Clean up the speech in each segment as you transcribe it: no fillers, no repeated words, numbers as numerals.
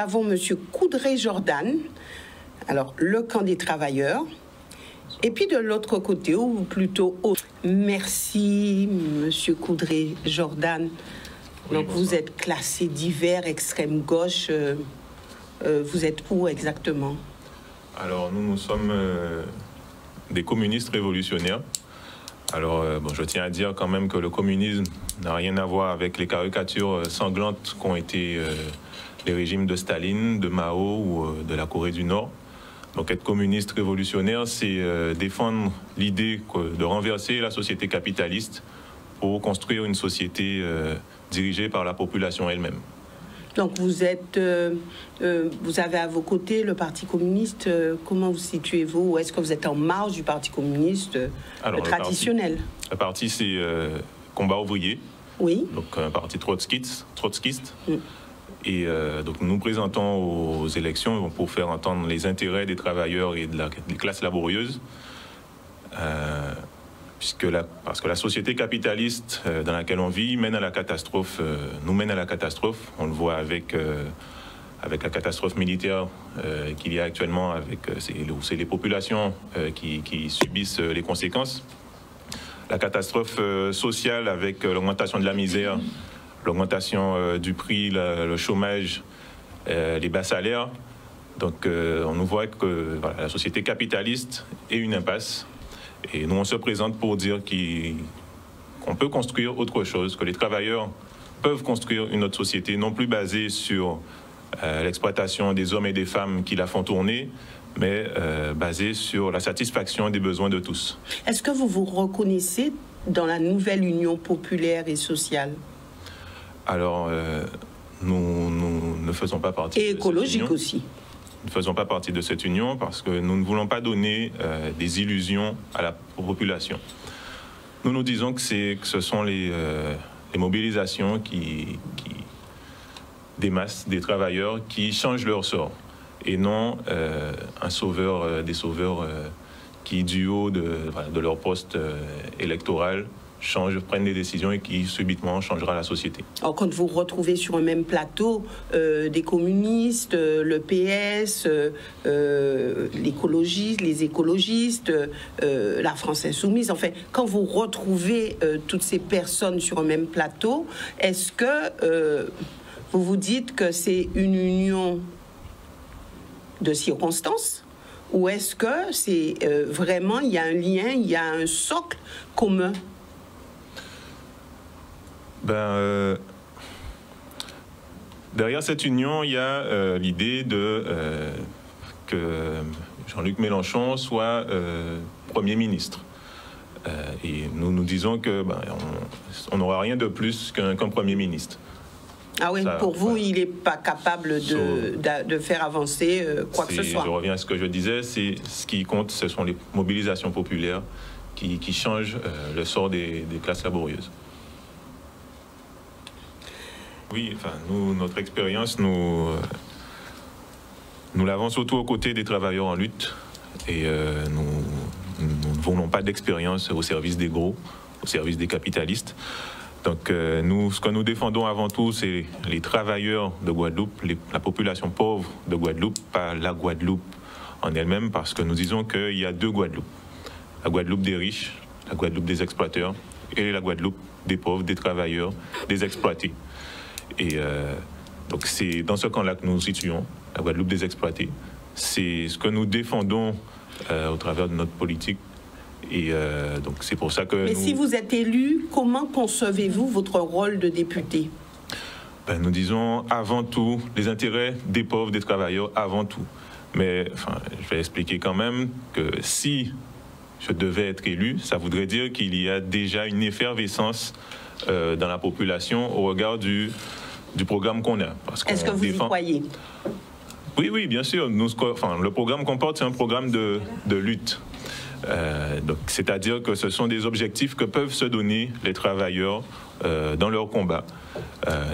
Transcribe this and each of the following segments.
avons M. Coudray-Jordan, alors le camp des travailleurs, et puis de l'autre côté, ou plutôt merci M. Coudray-Jordan. Donc vous êtes classé divers, extrême gauche. Vous êtes où exactement? Alors nous sommes des communistes révolutionnaires. Alors je tiens à dire quand même que le communisme n'a rien à voir avec les caricatures sanglantes qu'ont été les régimes de Staline, de Mao ou de la Corée du Nord. Donc être communiste révolutionnaire, c'est défendre l'idée de renverser la société capitaliste pour construire une société dirigée par la population elle-même. Donc vous êtes, vous avez à vos côtés le Parti communiste. Comment vous situez-vous? Ou est-ce que vous êtes en marge du Parti communiste traditionnel? Le parti, c'est Combat ouvrier. Oui. Donc un parti trotskiste. Et donc nous nous présentons aux élections pour faire entendre les intérêts des travailleurs et des classes laborieuses. Parce que la société capitaliste dans laquelle on vit mène à la catastrophe, nous mène à la catastrophe. On le voit avec la catastrophe militaire qu'il y a actuellement, c'est les populations qui subissent les conséquences. La catastrophe sociale avec l'augmentation de la misère, l'augmentation du prix, le chômage, les bas salaires. Donc on nous voit que la société capitaliste est une impasse. Et nous, on se présente pour dire qu'on peut construire autre chose, que les travailleurs peuvent construire une autre société, non plus basée sur l'exploitation des hommes et des femmes qui la font tourner, mais basée sur la satisfaction des besoins de tous. Est-ce que vous vous reconnaissez dans la nouvelle union populaire et sociale? Alors, nous ne faisons pas partie et écologique aussi. Nous ne faisons pas partie de cette union parce que nous ne voulons pas donner des illusions à la population. Nous disons que ce sont les mobilisations des masses, des travailleurs qui changent leur sort et non des sauveurs qui, du haut de leur poste électoral, prennent des décisions et qui subitement changera la société. Alors, quand vous retrouvez sur un même plateau des communistes, le PS, les écologistes, la France insoumise, enfin, quand vous retrouvez toutes ces personnes sur un même plateau, est-ce que vous vous dites que c'est une union de circonstances ou est-ce que c'est vraiment, il y a un lien, il y a un socle commun? Derrière cette union, il y a l'idée que Jean-Luc Mélenchon soit Premier ministre. Et nous disons que on n'aura rien de plus qu'un Premier ministre. Ah oui, pour vous, il n'est pas capable de faire avancer quoi que ce soit. Je reviens à ce que je disais, ce qui compte, ce sont les mobilisations populaires qui changent le sort des classes laborieuses. Oui, enfin, notre expérience, nous l'avons surtout aux côtés des travailleurs en lutte. Et nous ne voulons pas d'expérience au service des gros, au service des capitalistes. Donc ce que nous défendons avant tout, c'est les travailleurs de Guadeloupe, la population pauvre de Guadeloupe, pas la Guadeloupe en elle-même, parce que nous disons qu'il y a deux Guadeloupes. La Guadeloupe des riches, la Guadeloupe des exploiteurs, et la Guadeloupe des pauvres, des travailleurs, des exploités. Et donc c'est dans ce camp-là que nous nous situons, la Guadeloupe des exploités. C'est ce que nous défendons au travers de notre politique. Et donc c'est pour ça que Mais si vous êtes élu, comment concevez-vous votre rôle de député? Nous disons avant tout les intérêts des pauvres, des travailleurs avant tout. Mais enfin, je vais expliquer quand même que si je devais être élu, ça voudrait dire qu'il y a déjà une effervescence dans la population au regard du programme qu'on a. Est-ce que vous y croyez? Oui, bien sûr. Le programme qu'on porte, c'est un programme de lutte. C'est-à-dire que ce sont des objectifs que peuvent se donner les travailleurs dans leur combat.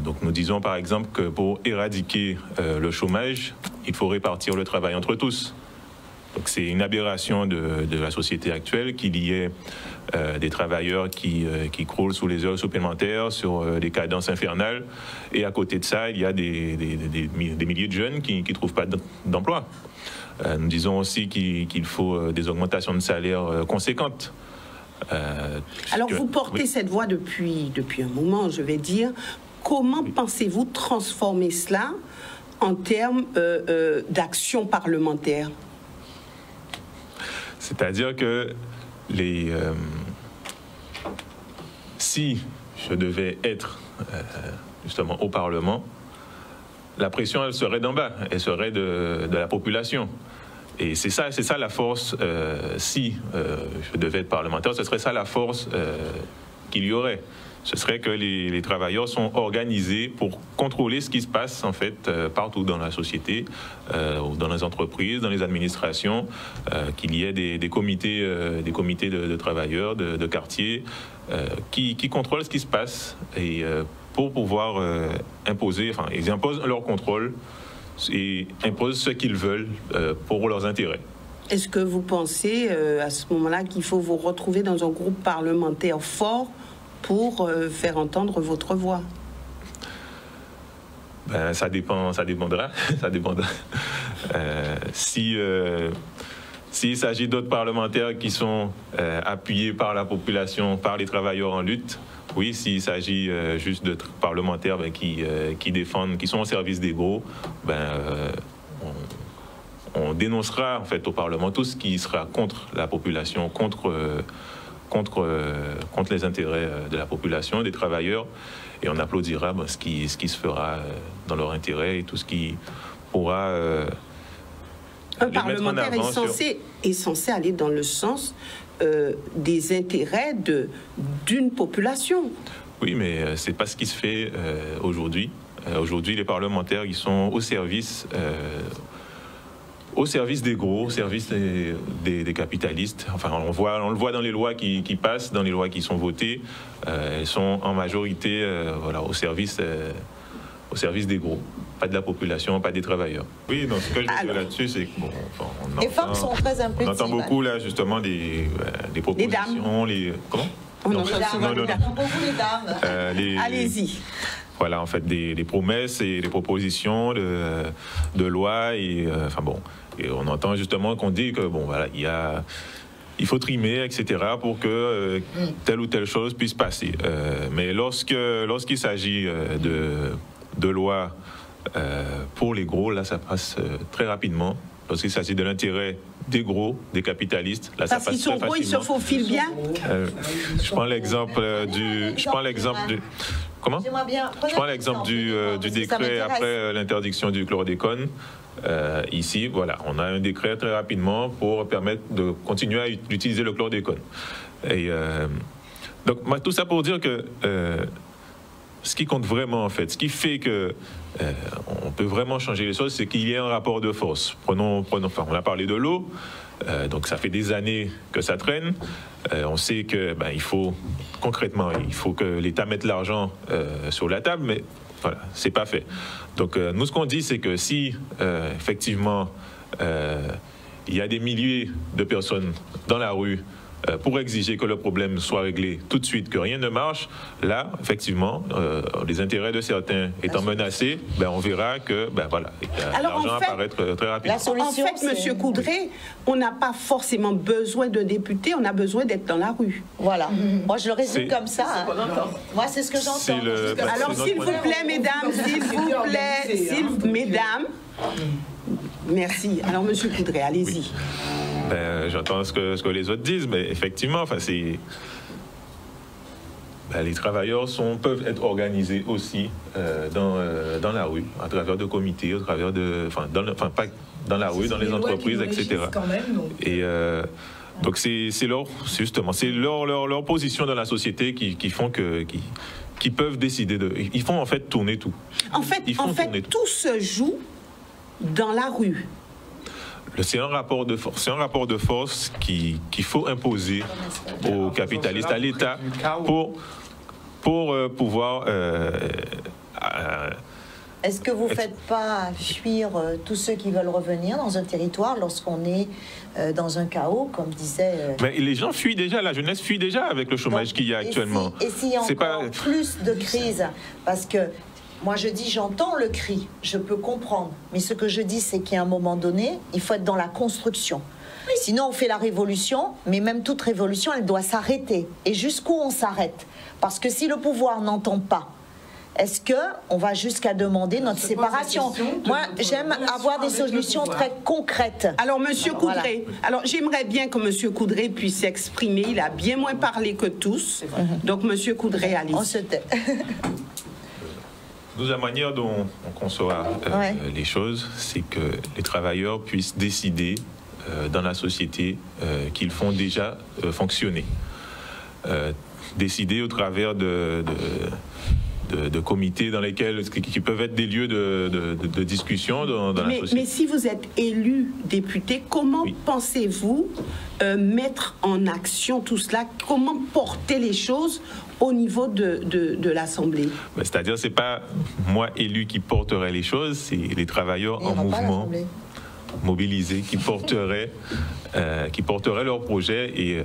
Donc nous disons par exemple que pour éradiquer le chômage, il faut répartir le travail entre tous. Donc c'est une aberration de la société actuelle qu'il y ait des travailleurs qui croulent sous les heures supplémentaires, sur des cadences infernales. Et à côté de ça, il y a des milliers de jeunes qui ne trouvent pas d'emploi. Nous disons aussi qu'il faut des augmentations de salaire conséquentes. Alors vous portez cette voix depuis un moment, je vais dire. Comment pensez-vous transformer cela en termes d'action parlementaire? C'est-à-dire que si je devais être justement au Parlement, la pression, elle serait d'en bas, elle serait de la population. Et c'est ça la force, si je devais être parlementaire, ce serait ça la force qu'il y aurait. Ce serait que les travailleurs sont organisés pour contrôler ce qui se passe en fait partout dans la société, dans les entreprises, dans les administrations, qu'il y ait des comités de travailleurs, de quartier, qui contrôlent ce qui se passe et pour pouvoir imposer, enfin ils imposent leur contrôle et imposent ce qu'ils veulent pour leurs intérêts. Est-ce que vous pensez à ce moment-là qu'il faut vous retrouver dans un groupe parlementaire fort pour faire entendre votre voix? Ben, ça dépendra. Ça dépendra. S'il s'agit d'autres parlementaires qui sont appuyés par la population, par les travailleurs en lutte, oui, s'il s'agit juste de parlementaires qui défendent, qui sont au service des gros, on dénoncera en fait au Parlement tout ce qui sera contre la population, contre les intérêts de la population, des travailleurs, et on applaudira ce qui se fera dans leur intérêt et tout ce qui pourra un parlementaire est censé aller dans le sens des intérêts d'une population. Oui, mais c'est pas ce qui se fait aujourd'hui. Aujourd'hui, les parlementaires, ils sont au service des gros, au service des capitalistes. Enfin, on le voit dans les lois qui passent, dans les lois qui sont votées. Elles sont en majorité au service des gros, pas de la population, pas des travailleurs. Oui, donc ce que je veux dire là-dessus, c'est que les femmes sont très impliquées. On entend beaucoup là justement des propositions, comment? On entend beaucoup les dames. Allez-y. Voilà, en fait, des promesses et des propositions de loi et et on entend justement qu'on dit que il faut trimer, etc., pour que telle ou telle chose puisse passer. Mais lorsqu'il s'agit de lois pour les gros, là, ça passe très rapidement. Lorsqu'il s'agit de l'intérêt des gros, des capitalistes, là, ça passe très facilement. Parce qu'ils sont gros, ils se faufilent bien. Je prends l'exemple du... Comment? Je prends l'exemple du décret après l'interdiction du chlordécone. Ici, voilà, on a un décret très rapidement pour permettre de continuer à utiliser le chlordécone. Et donc, tout ça pour dire que ce qui compte vraiment, en fait, ce qui fait que on peut vraiment changer les choses, c'est qu'il y ait un rapport de force. On a parlé de l'eau, donc ça fait des années que ça traîne. On sait que il faut concrètement, il faut que l'État mette l'argent sur la table, mais voilà, c'est pas fait. Donc nous, ce qu'on dit, c'est que si effectivement il y a des milliers de personnes dans la rue pour exiger que le problème soit réglé tout de suite, que rien ne marche, là, effectivement, les intérêts de certains étant menacés, on verra que l'argent apparaître très rapidement. En fait, M. Coudray, on n'a pas forcément besoin de députés, on a besoin d'être dans la rue. Voilà. Moi, je le résume comme ça. Moi, c'est ce que j'entends. Alors, s'il vous plaît, mesdames, mesdames, merci. Alors, M. Coudray, allez-y. Oui. J'entends ce que les autres disent, mais effectivement, les travailleurs peuvent être organisés aussi dans la rue, à travers de comités, pas dans la rue, dans les entreprises, etc. Et donc c'est leur position dans la société qui font qui peuvent décider ils font en fait tourner tout. En fait, tout se joue dans la rue. C'est un rapport de force qu'il faut imposer aux capitalistes, à l'État, pour pouvoir Est-ce que vous ne faites pas fuir tous ceux qui veulent revenir dans un territoire lorsqu'on est dans un chaos, comme disait... Mais les gens fuient déjà, la jeunesse fuit déjà avec le chômage qu'il y a actuellement. Et s'il y a encore plus de crises, parce que moi je dis, j'entends le cri, je peux comprendre, mais ce que je dis, c'est qu'à un moment donné, il faut être dans la construction. Sinon, on fait la révolution, mais même toute révolution, elle doit s'arrêter. Et jusqu'où on s'arrête? Parce que si le pouvoir n'entend pas, est-ce qu'on va jusqu'à demander notre séparation? Moi, j'aime avoir des solutions très concrètes. Alors, Monsieur Coudray, alors j'aimerais bien que Monsieur Coudray puisse s'exprimer. Il a bien moins parlé que tous. Donc, Monsieur Coudray, allez. On se tait. Nous, la manière dont on concevra les choses, c'est que les travailleurs puissent décider dans la société qu'ils font déjà fonctionner. Décider au travers de comités dans lesquels qui peuvent être des lieux de discussion dans la société. Mais si vous êtes élu député, comment pensez-vous mettre en action tout cela? Comment porter les choses au niveau de l'Assemblée? C'est-à-dire, c'est pas moi élu qui porterai les choses, c'est les travailleurs en mouvement, mobilisés, qui porteraient leurs projets et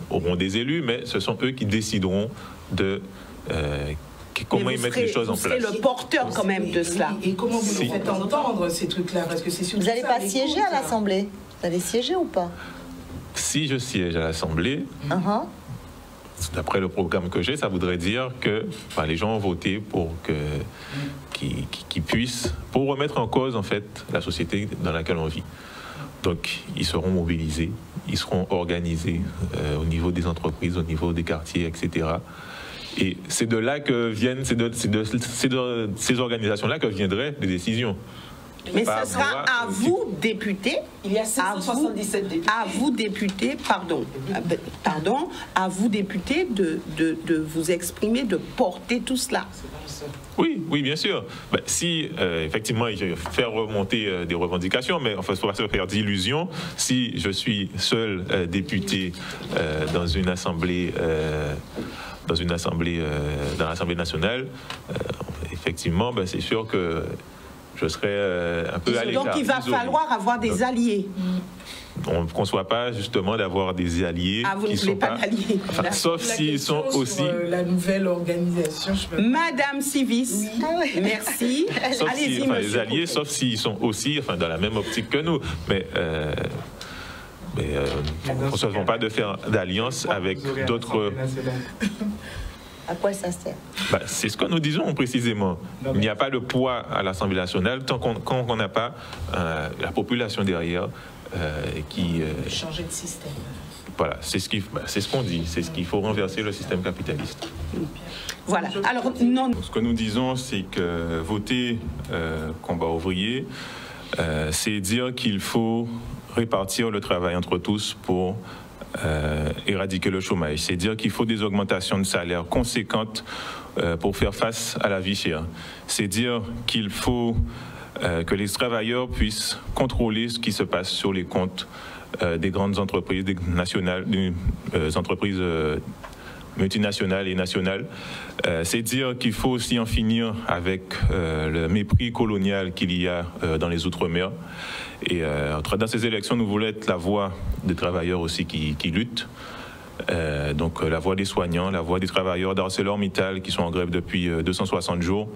auront des élus, mais ce sont eux qui décideront de comment ils mettent les choses en place. Vous serez le porteur quand même de cela. Et comment vous nous faites entendre ces trucs-là? Parce que c'est vous n'allez pas siéger à l'Assemblée? Vous allez siéger ou pas? Si je siège à l'Assemblée, d'après le programme que j'ai, ça voudrait dire que les gens ont voté pour qu'ils puissent, pour remettre en cause en fait la société dans laquelle on vit. Donc, ils seront mobilisés, ils seront organisés au niveau des entreprises, au niveau des quartiers, etc. Et c'est de là que viennent, c'est de ces organisations-là que viendraient les décisions. Mais ce sera à vous, députés, il y a 777 députés. À vous, députés, à vous, députés, de vous exprimer, de porter tout cela. Oui, bien sûr. Si, effectivement, il faut faire remonter des revendications, mais enfin, il ne faut pas se faire d'illusions. Si je suis seul député dans une assemblée... dans l'Assemblée nationale, effectivement, c'est sûr que je serai un peu à l'écart. Donc il va falloir avoir des alliés. On ne conçoit pas justement d'avoir des alliés. Ah, vous ne voulez pas d'alliés. Sauf s'ils sont aussi... la nouvelle organisation. Madame Civis, merci. Allez-y, les alliés, sauf s'ils sont aussi dans la même optique que nous. Mais nous ne concevons pas de faire d'alliance avec d'autres... À quoi ça sert? C'est ce que nous disons précisément. Il n'y a pas de poids à l'Assemblée nationale tant qu'on n'a pas la population derrière qui... Changer de système. Voilà, c'est ce qu'on dit. C'est ce qu'il faut renverser le système capitaliste. Voilà. Alors, non. Ce que nous disons, c'est que voter combat ouvrier, c'est dire qu'il faut répartir le travail entre tous pour éradiquer le chômage. C'est dire qu'il faut des augmentations de salaire conséquentes pour faire face à la vie chère. C'est dire qu'il faut que les travailleurs puissent contrôler ce qui se passe sur les comptes des grandes entreprises, des entreprises multinationales et nationales. C'est dire qu'il faut aussi en finir avec le mépris colonial qu'il y a dans les Outre-mer. Et dans ces élections, nous voulons être la voix des travailleurs aussi qui luttent. Donc la voix des soignants, la voix des travailleurs d'ArcelorMittal qui sont en grève depuis 260 jours,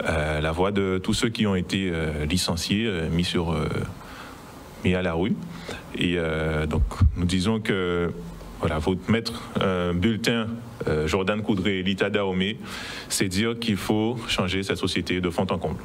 la voix de tous ceux qui ont été licenciés, mis à la rue. Et donc nous disons que faut mettre un bulletin Jordan Coudray, Lita Dahomey, c'est dire qu'il faut changer cette société de fond en comble.